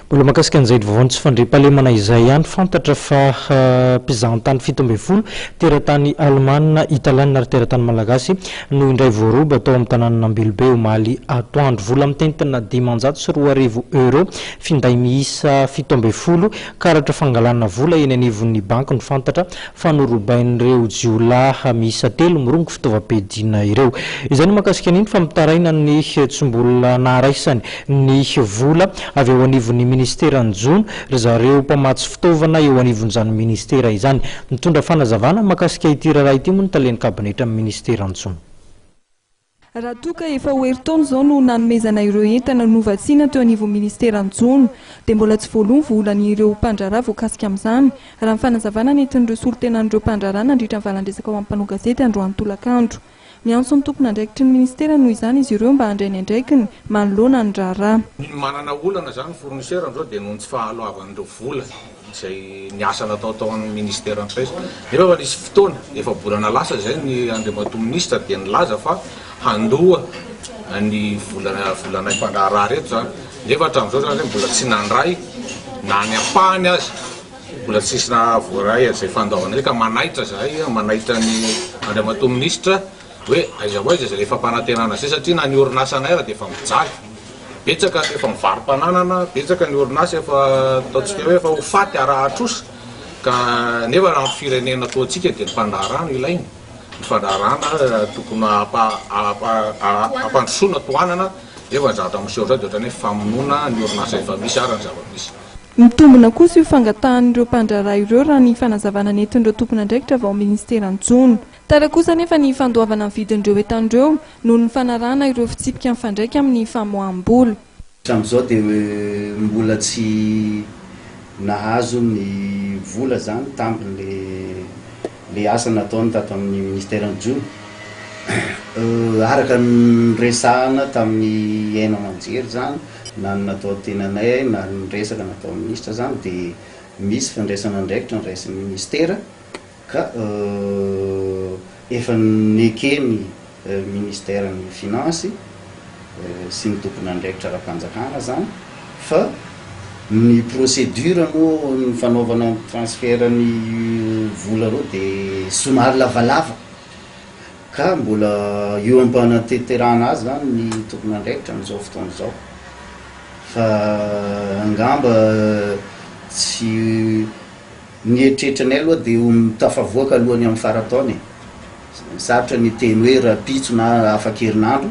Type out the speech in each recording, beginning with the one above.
Mbola makasika an'izay vaovany tsy fandriam-pahalemana izay ihany fantatra fa mpizahan-tany 17 teratany Alemana, Italiana ary teratany Malagasy no indray voaroba atao amin'ny tanàna Ambilobe omaly atoandro. Vola mitentina 504 euro finday miisa 17 karatra fangalana vola eny anivon'ny banky no fantatra fa norobain'ireo jiolahy miisa 3 mirongo fitaovam-piadiana ireo. Izany makasika an'iny fa mitaraina ny tsy mbola naharaisany ny vola avy eo anivon'ny ministeran Zone ry zareo mpamatsy fitaovana eo anivon'izany ministera izany. Mitondra fanazavana makasika ity raha ity moa ny talen'ny kabinetra amin'ny ministeran Zone. Raha toka efa oeritaona izao no nanomezana ireo entana novatsiana teo anivon'ny ministeran Zone dia mbola tsy voalony volan'ireo mpandraharaha voakasika amin'izany. Raha ny fanazavana nentin'ireo solotenan'ireo mpandraharaha nandritra ny valan-dresaka ao amin'ny mpanao gazety androany tolakandro. Miantso ny tompony andraikitry ny ministera noho izany izy ireo mba handray ny andraikiny manoloana ny raharaha. Manana olana zany fournisseur amizao dia noho ny tsy fahaloavan'ireo vola izay niasa natao tao amin'ny ministera an'ireo. Nefa fa nisy fotoana efa bolana lasa zay ny andriamatoa minisitra dia nilaza fa handoa ny volana mpandraharaha reto zany. Nefa hatramin'izao zany mbola tsy nandray na ny ampahany azy. Mbola tsisy na voaray izay fandaovana ka manaitra zahay manaitra ny andriamatoa minisitra hoe aiza ho aiza izay efa mpanantenana zay satria na ny orinasa anay dia efa mijaly. Betsaka efa mivarom-pananana, betsaka ny orinasa efa ataontsika hoe efa ho faty arahatrosa ka nefa raha ny firenena ataontsika dia ny fandaharana ilainy. Ny fandaharana tokony ampandrosoana tohanana nefa zavatra miseho zao dia ohatrany hoe famonoana ny orinasa efa misy ary ny zava-misy. Mitombona kosa io fangatahan'ireo mpandraharaha ireo raha ny fanazavana nentin'ireo tompony andraikitra avy ao amin'ny ministeran Zone. Tara kosa nefa ny fandoavana ny vidin'ireo etan'ireo noho ny fanarahana ireo fitsipika mifandraika amin'ny famoaham-bola. Hatramin'izao dia mbola tsy nahazo ny vola zany tamin'le asa nataony tato amin'ny ministeran Zone. Araka ny resahana tamin'ny aina aman-jery zany na ny natao tenanay na ny resaka natao ministra zany dia misy fandraisana andraikitra ny raisin'ny ministera ka efa nekeny ministeran'ny finansy sy ny tompony andraikitra ara-panjakana zany fa ny procédure moa ny fanaovana transferan'ny vola reo dia somary lavalava ka mbola eo am-panateterana azy zany ny tompony andraikitra amin'izao fotoana izao. Fa angamba tsy ny eritreritranay aloha dia tafavoaka alohany amin'ny farataony. Sarotra ny teny hoe rapitso na afa-kerinandro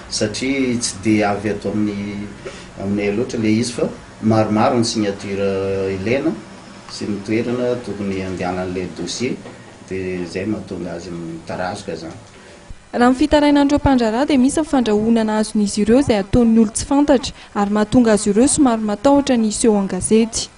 satria tsy dia avy ato aminay loatra le izy fa maromaro ny signature ilaina sy ny toerana tokony andehanan'ilay dossier dia izay mahatonga azy mitarazoka zany. Raha ny fitarainan'ireo mpandraharaha dia misy fandrahoana nazon'izy ireo izay ataon'ny olo tsy fantatra ary mahatonga azy ireo somary matahotra ny iseho an-gazety.